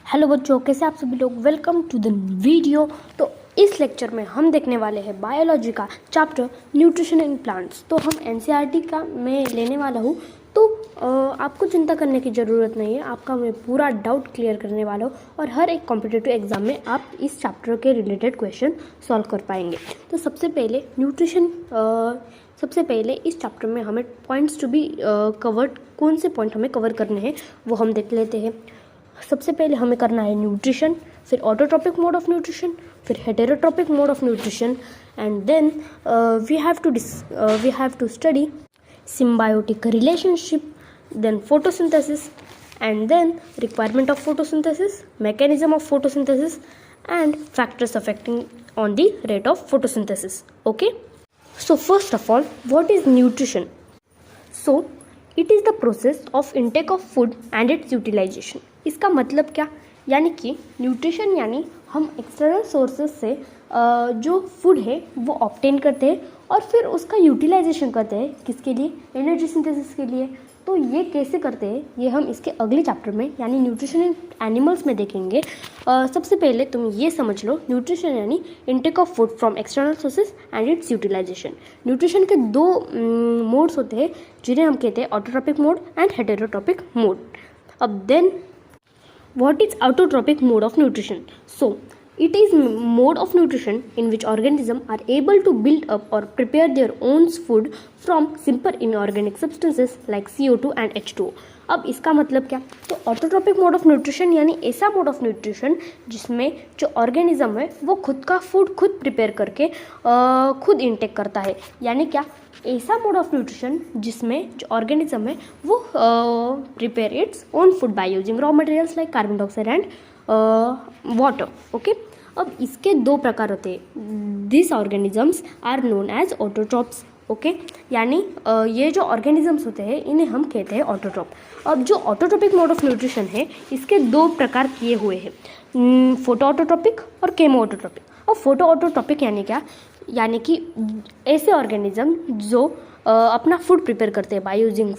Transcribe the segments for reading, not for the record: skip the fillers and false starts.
Hello बच्चों, कैसे आप सभी लोग। Welcome to the video. तो इस लेक्चर में हम देखने वाले हैं बायोलॉजी का चैप्टर न्यूट्रिशन इन प्लांट्स। तो हम एनसीईआरटी का मैं लेने वाला हूँ। तो आपको चिंता करने की ज़रूरत नहीं है, आपका मैं पूरा डाउट क्लियर करने वाला हूँ और हर एक कॉम्पिटिटिव एग्जाम में आप इस चैप्टर के रिलेटेड क्वेश्चन सॉल्व कर पाएंगे। तो सबसे पहले इस चैप्टर में हमें पॉइंट्स टू बी कवर्ड, कौन से पॉइंट हमें कवर करने हैं वो हम देख लेते हैं। सबसे पहले हमें करना है न्यूट्रिशन, फिर ऑटोट्रॉपिक मोड ऑफ न्यूट्रिशन, फिर heterotrophic mode of nutrition, and then we have to study symbiotic relationship, then photosynthesis, and then requirement of photosynthesis, mechanism of photosynthesis, and factors affecting on the rate of photosynthesis. Okay, so first of all, what is nutrition? So it is the process of intake of food and its utilization. इसका मतलब क्या, यानी कि nutrition यानी हम external sources से जो food है वो ऑब्टेन करते हैं और फिर उसका यूटिलाइजेशन करते हैं, किसके लिए, एनर्जी सिंथेसिस के लिए। तो ये कैसे करते हैं ये हम इसके अगले चैप्टर में यानी न्यूट्रिशन इन एनिमल्स में देखेंगे। सबसे पहले तुम ये समझ लो, न्यूट्रिशन यानी intake of food from external sources and its utilization. Nutrition के दो मोड्स होते हैं जिन्हें हम कहते हैं autotrophic mode and heterotrophic mode. अब then what is autotrophic mode of nutrition? So it is mode of nutrition in which organisms are able to build up or prepare their own food from simple inorganic substances like CO2 and H2O. अब इसका मतलब क्या, तो autotrophic mode of nutrition यानी ऐसा mode of nutrition जिसमें जो organism है वो खुद का फूड खुद प्रिपेयर करके खुद इंटेक करता है। यानी क्या, ऐसा मोड ऑफ न्यूट्रिशन जिसमें जो ऑर्गेनिज्म है वो prepare its own food by using raw materials like carbon dioxide and water. Okay, अब इसके दो प्रकार होते हैं। This organisms are known as autotrophs. Okay, यानी ये जो ऑर्गेनिजम्स होते हैं इन्हें हम कहते हैं ऑटोट्रॉप। अब जो ऑटोट्रॉपिक मोड ऑफ न्यूट्रिशन है इसके दो प्रकार किए हुए हैं, फोटो ऑटोट्रॉपिक और केमो ऑटोट्रॉपिक। और फोटो ऑटोट्रॉपिक यानी क्या, यानी कि ऐसे ऑर्गेनिज्म जो अपना फूड प्रिपेयर करते हैं बाय यूजिंग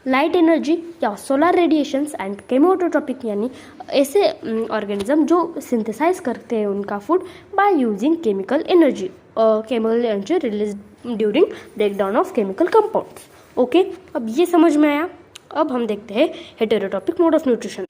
लाइट एनर्जी या सोलर रेडिएशंस, एंड केमोऑटोट्रॉपिक यानी ऐसे ऑर्गेनिज्म जो सिंथेसाइज करते हैं उनका food by using chemical energy release during breakdown of chemical compounds. Okay, अब ये समझ में आया। अब हम देखते हैं heterotrophic mode of nutrition.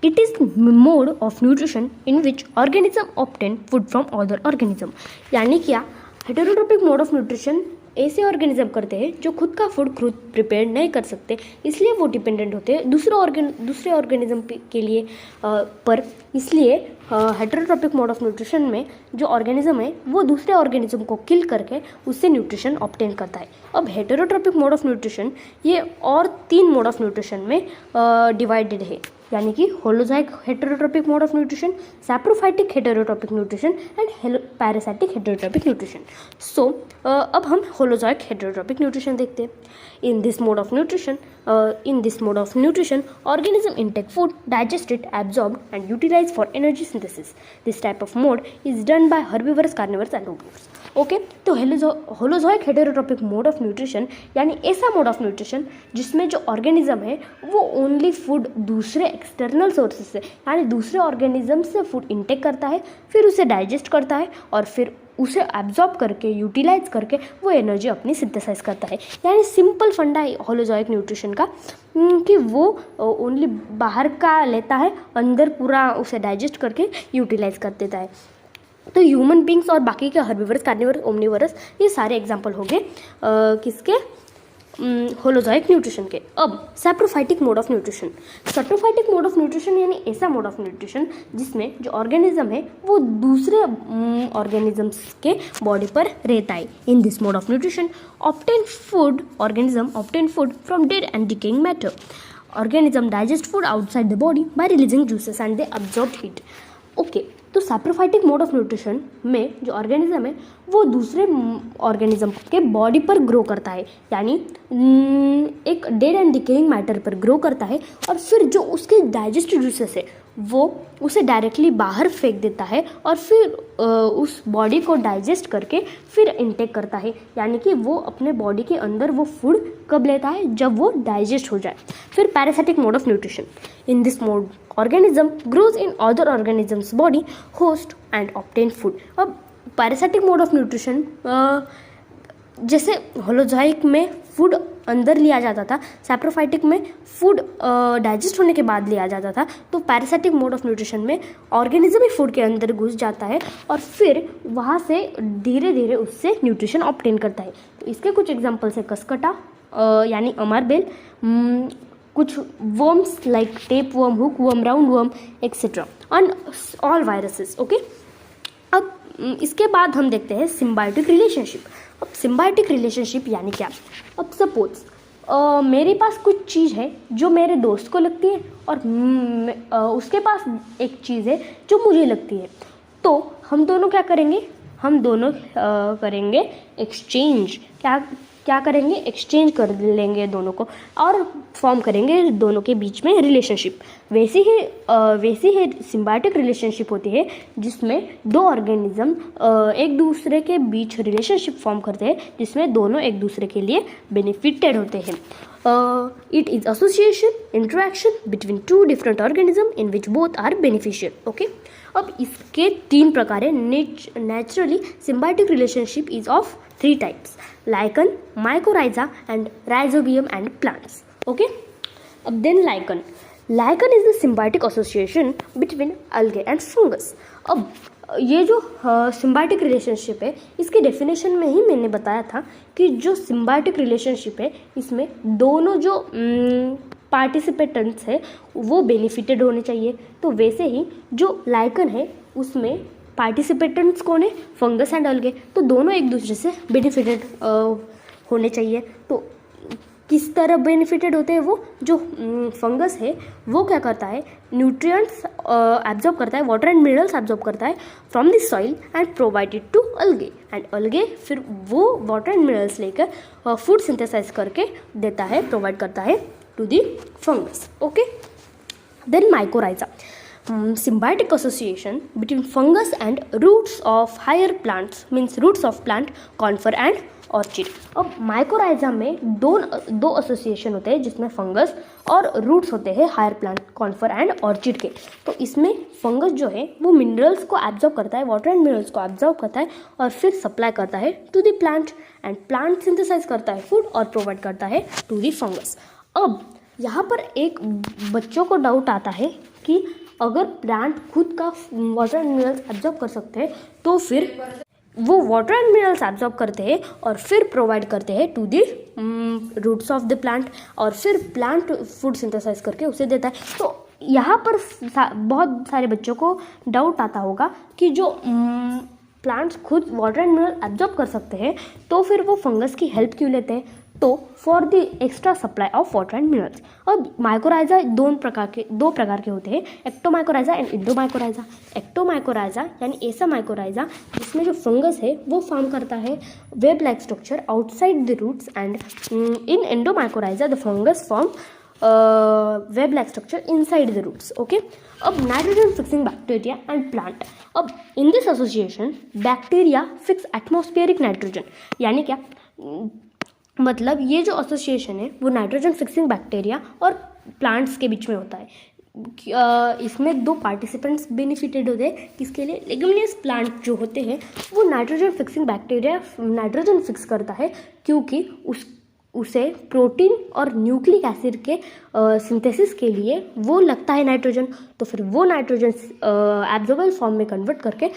It is mode of nutrition in which organism obtain food from other organism. यानी क्या, हेटेरोट्रॉपिक मोड ऑफ न्यूट्रिशन ऐसे ऑर्गेनिज्म करते हैं जो खुद का फूड खुद प्रिपेयर नहीं कर सकते, इसलिए वो डिपेंडेंट होते हैं दूसरे ऑर्गेनिज्म के लिए पर। इसलिए हेटेरोट्रॉपिक मोड ऑफ न्यूट्रिशन में जो ऑर्गेनिज्म है वो दूसरे ऑर्गेनिज्म को किल करके उससे न्यूट्रिशन ऑब्टेन करता है। अब हेटेरोट्रॉपिक मोड ऑफ न्यूट्रिशन ये और 3 मोड ऑफ न्यूट्रिशन में डिवाइडेड है, यानी कि holozoic heterotrophic mode of nutrition, saprophytic heterotrophic nutrition and parasitic heterotrophic nutrition. So अब हम होलोजाइक हेटेरोट्रॉपिक न्यूट्रिशन देखते हैं। In this mode of nutrition organism intake food, digest it, absorb and utilize for energy synthesis. This type of mode is done by herbivores, carnivores and omnivores. Okay, तो holozoic heterotrophic mode of nutrition यानी ऐसा mode of nutrition जिसमें जो organism है वो only food दूसरे external sources से यानी दूसरे ऑर्गेनिज्म से फूड इंटेक करता है, फिर उसे डाइजेस्ट करता है और फिर उसे एब्जॉर्ब करके यूटिलाइज करके वो एनर्जी अपनी सिंथेसाइज करता है। यानी सिंपल फंडा है होलोजोइक न्यूट्रिशन का कि वो ओनली बाहर का लेता है, अंदर पूरा उसे डाइजेस्ट करके यूटिलाइज कर देता है। तो ह्यूमन बींग्स और बाकी के हर्बीवर्स, कार्निवर्स, ओमनिवर्स ये सारे एग्जाम्पल हो गए किसके, होलोजोइक न्यूट्रिशन के। अब saprophytic mode of nutrition. Saprophytic mode of nutrition यानी ऐसा मोड ऑफ न्यूट्रिशन जिसमें जो ऑर्गेनिज्म है वो दूसरे ऑर्गेनिजम्स के बॉडी पर रहता है। इन this mode of nutrition organism obtain food from dead and decaying matter. Organism digest food outside the body by releasing juices and they absorb it. Okay, तो सैप्रोफाइटिक मोड ऑफ न्यूट्रिशन में जो organism है वो दूसरे organism के body पर grow करता है, यानी एक डेड एंड डिकेइंग मैटर पर ग्रो करता है और फिर जो उसके डाइजेस्टिव जूसेस है वो उसे डायरेक्टली बाहर फेंक देता है और फिर उस बॉडी को डाइजेस्ट करके फिर इंटेक करता है। यानी कि वो अपने बॉडी के अंदर वो फूड कब लेता है, जब वो डाइजेस्ट हो जाए। फिर parasitic mode of nutrition. In this mode organism grows in other organisms body, host and obtain food. अब पैरासिटिक मोड ऑफ न्यूट्रिशन, जैसे होलोजोइक में फूड अंदर लिया जाता था, सैप्रोफाइटिक में फूड डाइजेस्ट होने के बाद लिया जाता था, तो पैरासिटिक मोड ऑफ न्यूट्रिशन में ऑर्गेनिज्म ही फूड के अंदर घुस जाता है और फिर वहाँ से धीरे धीरे उससे न्यूट्रिशन ऑब्टेन करता है। तो इसके कुछ एग्जांपल्स है कसकटा यानी अमरबेल, कुछ worms like tape worm, hook worm, round worm etcetera, on all viruses. Okay, अब इसके बाद हम देखते हैं सिम्बायोटिक रिलेशनशिप। अब सिम्बायोटिक रिलेशनशिप यानी क्या? अब सपोज मेरे पास कुछ चीज़ है जो मेरे दोस्त को लगती है और उसके पास एक चीज़ है जो मुझे लगती है, तो हम दोनों क्या करेंगे? हम दोनों करेंगे एक्सचेंज। क्या करेंगे? एक्सचेंज कर लेंगे दोनों को और फॉर्म करेंगे दोनों के बीच में रिलेशनशिप। वैसे ही सिम्बायोटिक रिलेशनशिप होती है जिसमें दो ऑर्गेनिज्म एक दूसरे के बीच रिलेशनशिप फॉर्म करते हैं जिसमें दोनों एक दूसरे के लिए बेनिफिटेड होते हैं। It is association interaction between two different organism in which both are beneficial. Okay, अब इसके 3 प्रकार है। Naturally symbiotic relationship is of 3 types: lichen, mycorrhiza and rhizobium and plants. Okay, अब then lichen is the symbiotic association between algae and fungus. अब ये जो symbiotic relationship है इसके डेफिनेशन में ही मैंने बताया था कि जो सिम्बायोटिक रिलेशनशिप है इसमें दोनों जो पार्टिसिपेटेंट्स है वो बेनिफिटेड होने चाहिए। तो वैसे ही जो लाइकन है उसमें पार्टिसिपेटेंट्स कौन है? फंगस एंड अलगे, तो दोनों एक दूसरे से बेनिफिटेड होने चाहिए। तो किस तरह बेनिफिटेड होते हैं वो? जो फंगस है वो क्या करता है? न्यूट्रिएंट्स एब्जॉर्ब करता है, वाटर एंड मिनरल्स एब्जॉर्ब करता है from the soil and provided to algae, and algae फिर वो वाटर एंड मिनरल्स लेकर फूड सिंथेसाइज करके देता है, प्रोवाइड करता है to the fungus. Okay, then mycorrhiza, symbiotic association between fungus and roots of higher plants, means roots of plant, conifer and orchid। अब mycorrhiza में दो एसोसिएशन होते हैं जिसमें फंगस और रूट्स होते हैं higher plant, conifer and orchid के। तो इसमें फंगस जो है वो मिनरल्स को एब्जॉर्ब करता है, वाटर एंड मिनरल्स को एब्जॉर्ब करता है और फिर सप्लाई करता है to the plant, and plant synthesize करता है फूड और प्रोवाइड करता है टू द फंगस। अब यहाँ पर एक बच्चों को डाउट आता है कि अगर प्लांट खुद का वाटर एंड मिनरल्स एब्जॉर्ब कर सकते हैं तो फिर वो वाटर एंड मिनरल्स एब्जॉर्ब करते हैं और फिर प्रोवाइड करते हैं to the roots of the plant और फिर प्लांट फूड सिंथेसाइज करके उसे देता है। तो यहाँ पर बहुत सारे बच्चों को डाउट आता होगा कि जो प्लांट्स खुद वाटर एंड मिनरल एब्जॉर्ब कर सकते हैं तो फिर वो फंगस की हेल्प क्यों लेते हैं? तो for the extra supply of water and minerals. अब माइकोराइजा दो प्रकार के होते हैं, एक्टोमाइकोराइजा एंड इंडोमाइकोराइजा। एक्टोमाइकोराइजा यानी ऐसा माइकोराइजा जिसमें जो फंगस है वो फॉर्म करता है web like structure outside the roots, and in endomycorrhiza the fungus form web like structure inside the roots. Okay, अब nitrogen fixing bacteria and plant. अब in this association bacteria fix atmospheric nitrogen, यानी क्या मतलब ये जो association है वो nitrogen fixing bacteria और प्लांट्स के बीच में होता है। इसमें 2 पार्टिसिपेंट्स बेनिफिटेड होते हैं। किसके लिए? लेगुमिनस प्लांट जो होते हैं वो nitrogen fixing bacteria nitrogen fix करता है क्योंकि उसे प्रोटीन और न्यूक्लिक एसिड के सिंथेसिस के लिए वो लगता है नाइट्रोजन, तो फिर वो नाइट्रोजन एब्जॉर्बल फॉर्म में कन्वर्ट करके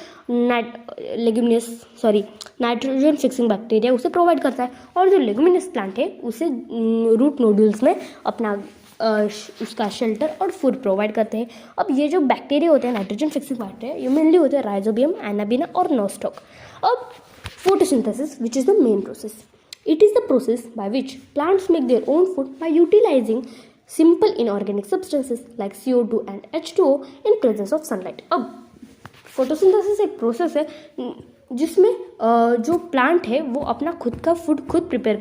नाइट्रोजन फिक्सिंग बैक्टीरिया उसे प्रोवाइड करता है, और जो लेगुमिनस प्लांट है उसे रूट नोड्यूल्स में अपना उसका शेल्टर और फूड प्रोवाइड करते हैं। अब ये जो बैक्टीरिया होते हैं नाइट्रोजन फिक्सिंग बैक्टीरिया ये मेनली होते हैं राइजोबियम, एनाबिना और नोस्टॉक। अब photosynthesis which is the main process. It is the process by which plants make their own food by utilizing simple inorganic substances like CO2 and H2O in presence of sunlight। अब photosynthesis एक process है जिसमें जो plant है वो अपना खुद का फूड खुद प्रिपेयर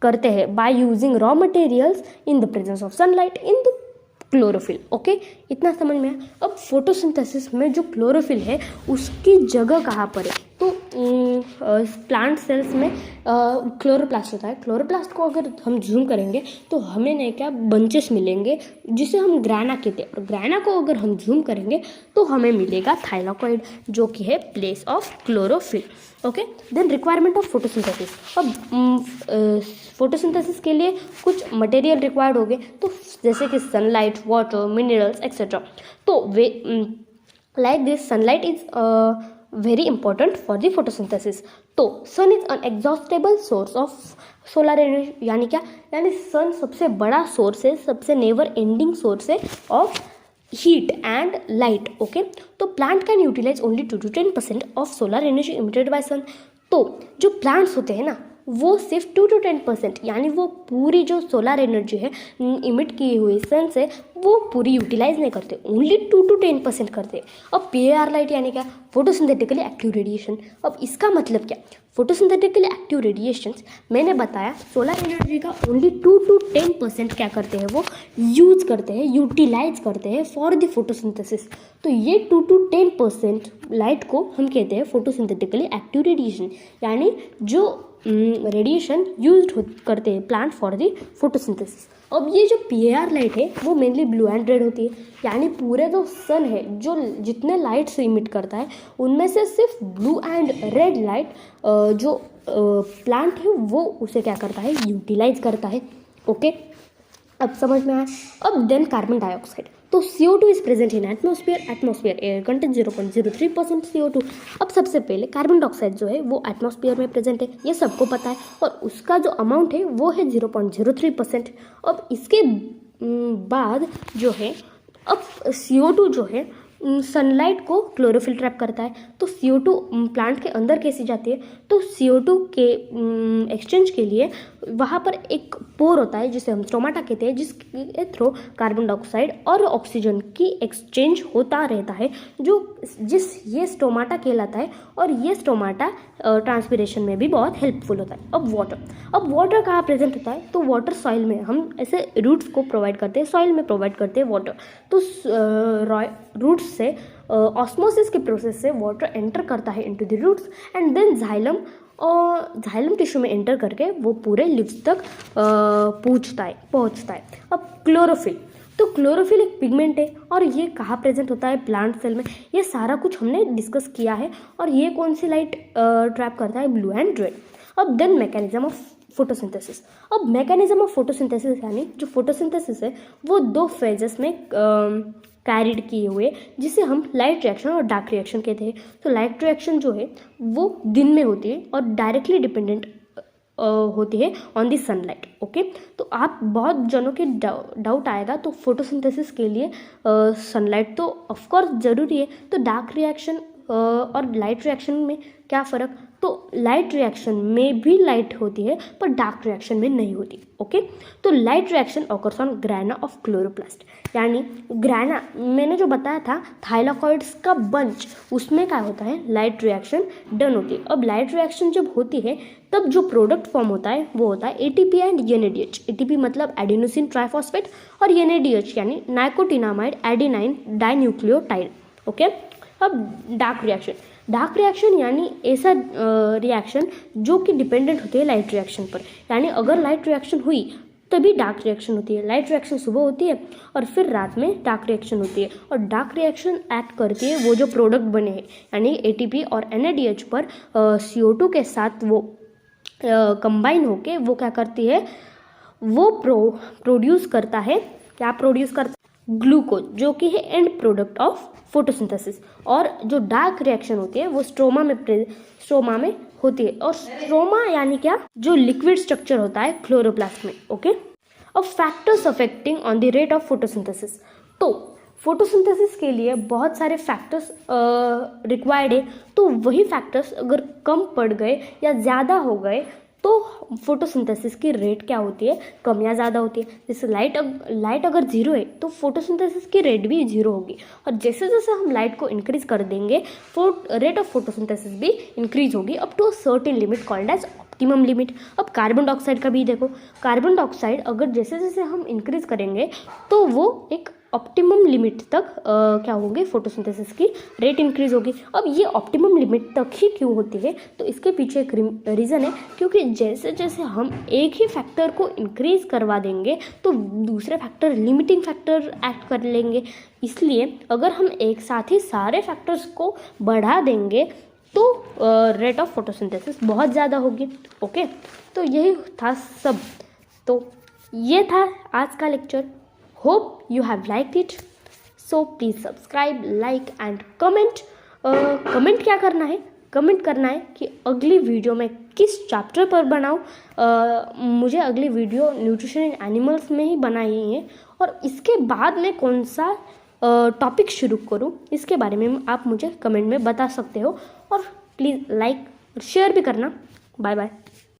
करते हैं bye using raw materials in the presence of sunlight in the chlorophyll. Okay, इतना समझ में आया। अब फोटोसिंथेसिस में जो क्लोरोफिल है उसकी जगह कहाँ पर है? तो प्लांट सेल्स में क्लोरोप्लास्ट होता है। क्लोरोप्लास्ट को अगर हम जूम करेंगे तो हमें नहीं क्या बंचेस मिलेंगे जिसे हम ग्रैना कहते हैं, और ग्रैना को अगर हम जूम करेंगे तो हमें मिलेगा थाइलाकॉइड, जो कि है place of chlorophyll. Okay, then requirement of photosynthesis. अब फोटोसिंथेसिस के लिए कुछ मटेरियल रिक्वायर्ड हो गए, तो जैसे कि सनलाइट, वाटर, मिनरल्स एक्सेट्रा। तो way like this sunlight is very important for the photosynthesis. तो sun is unexhaustible source of solar energy, यानी क्या, यानी सन सबसे बड़ा सोर्स है, सबसे नेवर एंडिंग सोर्स है of heat and light. Okay, तो plant can utilise only 2 to 10% of solar energy emitted by sun. तो जो प्लांट्स होते हैं ना, वो सिर्फ 2 to 10%, यानी वो पूरी जो सोलर एनर्जी है इमिट की हुई सन से, वो पूरी यूटिलाइज नहीं करते, ओनली 2 to 10% करते। अब PAR लाइट यानी क्या, फोटोसिंथेटिकली एक्टिव रेडिएशन। अब इसका मतलब क्या, फोटोसिंथेटिकली एक्टिव रेडिएशंस मैंने बताया सोलर एनर्जी का ओनली 2 to 10% क्या करते हैं, वो यूज करते हैं, यूटिलाइज करते हैं फॉर द फोटोसिंथेसिस। तो ये 2 to 10% लाइट को हम कहते हैं फोटोसिंथेटिकली एक्टिव रेडिएशन, यानी जो रेडिएशन यूज करते हैं प्लांट फॉर द फोटोसिंथेसिस। अब ये जो PAR लाइट है वो मेनली ब्लू एंड रेड होती है, यानी पूरे जो सन है जो जितने लाइट से इमिट करता है उनमें से सिर्फ ब्लू एंड रेड लाइट जो प्लांट है वो उसे क्या करता है, यूटिलाइज करता है। ओके, अब समझ में आया। अब देन कार्बन डाइऑक्साइड। तो CO2 is present in atmosphere air content 0.03% CO2। अब सबसे पहले कार्बन डाइऑक्साइड जो है वो एटमॉस्फेयर में प्रेजेंट है, ये सबको पता है, और उसका जो अमाउंट है वो है 0.03%। अब इसके बाद जो है, अब CO2 जो है सनलाइट को क्लोरोफिल ट्रैप करता है। तो CO2 प्लांट के अंदर कैसे जाती है, तो CO2 के एक्सचेंज के लिए वहाँ पर एक पोर होता है जिसे हम स्टोमाटा कहते हैं, जिसके थ्रू कार्बन डाइऑक्साइड और ऑक्सीजन की एक्सचेंज होता रहता है, ये स्टोमाटा कहलाता है, और ये स्टोमाटा ट्रांसपिरेशन में भी बहुत हेल्पफुल होता है। अब वाटर कहाँ प्रेजेंट होता है, तो वाटर सॉइल में, हम ऐसे रूट्स को प्रोवाइड करते हैं, सॉइल में प्रोवाइड करते हैं वाटर। तो रूट्स से ऑस्मोसिस के प्रोसेस से वाटर एंटर करता है into the roots, and then xylem tissue में एंटर करके वो पूरे लिव्स तक पहुंचता है। अब क्लोरोफिल। तो क्लोरोफिल एक पिगमेंट है, और ये कहाँ प्रेजेंट होता है, प्लांट सेल में। ये सारा कुछ हमने डिस्कस किया है, और ये कौन सी लाइट ट्रैप करता है, ब्लू एंड रेड। अब देन मैकेनिज्म ऑफ फोटोसिंथेसिस। अब मैकेनिज्म ऑफ फोटोसिंथेसिस यानी जो फोटोसिंथेसिस है वो 2 फेजेस में कैरिड किए हुए, जिसे हम लाइट रिएक्शन और डार्क रिएक्शन कहते हैं। तो लाइट रिएक्शन जो है वो दिन में होती है और डायरेक्टली डिपेंडेंट होती है ऑन दी सनलाइट। ओके, तो आप बहुत जनों के डाउट आएगा, तो फोटोसिंथेसिस के लिए सनलाइट तो ऑफकोर्स ज़रूरी है। तो डार्क रिएक्शन और लाइट रिएक्शन में क्या फ़र्क, तो लाइट रिएक्शन में भी लाइट होती है पर डार्क रिएक्शन में नहीं होती। ओके, तो light reaction occurs on grana of chloroplast, यानी ग्रैना मैंने जो बताया था थाइलाकॉइड्स का बंच, उसमें क्या होता है, लाइट रिएक्शन डन होती है। अब लाइट रिएक्शन जब होती है तब जो प्रोडक्ट फॉर्म होता है वो होता है ATP एंड NADH। ATP मतलब एडिनोसिन ट्राइफॉस्फेट, और NADH यानी नाइकोटिनामाइड एडिनाइन डाइन्यूक्लियोटाइड। ओके, अब डार्क रिएक्शन यानी ऐसा रिएक्शन जो कि डिपेंडेंट होती है लाइट रिएक्शन पर, यानी अगर लाइट रिएक्शन हुई तभी डार्क रिएक्शन होती है। लाइट रिएक्शन सुबह होती है और फिर रात में डार्क रिएक्शन होती है, और डार्क रिएक्शन एक्ट करती है वो जो प्रोडक्ट बने हैं यानी ATP और NADH पर CO2 के साथ वो कंबाइन होके वो क्या करती है, वो प्रोड्यूस करता है, क्या प्रोड्यूस करता है, ग्लूकोज, जो कि है एंड प्रोडक्ट ऑफ फोटोसिंथेसिस। और जो डार्क रिएक्शन होती है वो स्ट्रोमा में होती है, और स्ट्रोमा यानी क्या, जो लिक्विड स्ट्रक्चर होता है क्लोरोप्लास्ट में। ओके, अब factors affecting on the rate of photosynthesis. तो फोटोसिंथेसिस के लिए बहुत सारे फैक्टर्स रिक्वायर्ड है, तो वही फैक्टर्स अगर कम पड़ गए या ज़्यादा हो गए तो फोटोसिंथेसिस की रेट क्या होती है, कम या ज़्यादा होती है। जैसे लाइट अगर 0 है तो फोटोसिंथेसिस की रेट भी 0 होगी, और जैसे जैसे हम लाइट को इंक्रीज कर देंगे रेट ऑफ फोटोसिंथेसिस भी इंक्रीज होगी up to a certain limit called as optimum limit. अब कार्बन डाइऑक्साइड का भी देखो, कार्बन डाइऑक्साइड अगर जैसे जैसे हम इंक्रीज करेंगे तो वो एक ऑप्टिमम लिमिट तक क्या होगी, फोटोसिंथेसिस की रेट इंक्रीज होगी। अब ये ऑप्टिमम लिमिट तक ही क्यों होती है, तो इसके पीछे एक रीज़न है, क्योंकि जैसे जैसे हम एक ही फैक्टर को इंक्रीज करवा देंगे तो दूसरे फैक्टर लिमिटिंग फैक्टर एक्ट कर लेंगे। इसलिए अगर हम एक साथ ही सारे फैक्टर्स को बढ़ा देंगे तो रेट ऑफ फोटोसिंथेसिस बहुत ज़्यादा होगी। ओके, तो यही था सब। तो ये था आज का lecture. Hope you have like it. So please subscribe, like and comment. Comment क्या करना है, कमेंट करना है कि अगली वीडियो में किस चैप्टर पर बनाऊँ। मुझे अगली वीडियो न्यूट्रिशन इन एनिमल्स में ही बनाई है, और इसके बाद में कौन सा टॉपिक शुरू करूँ इसके बारे में आप मुझे कमेंट में बता सकते हो। और प्लीज़ लाइक और शेयर भी करना। Bye bye.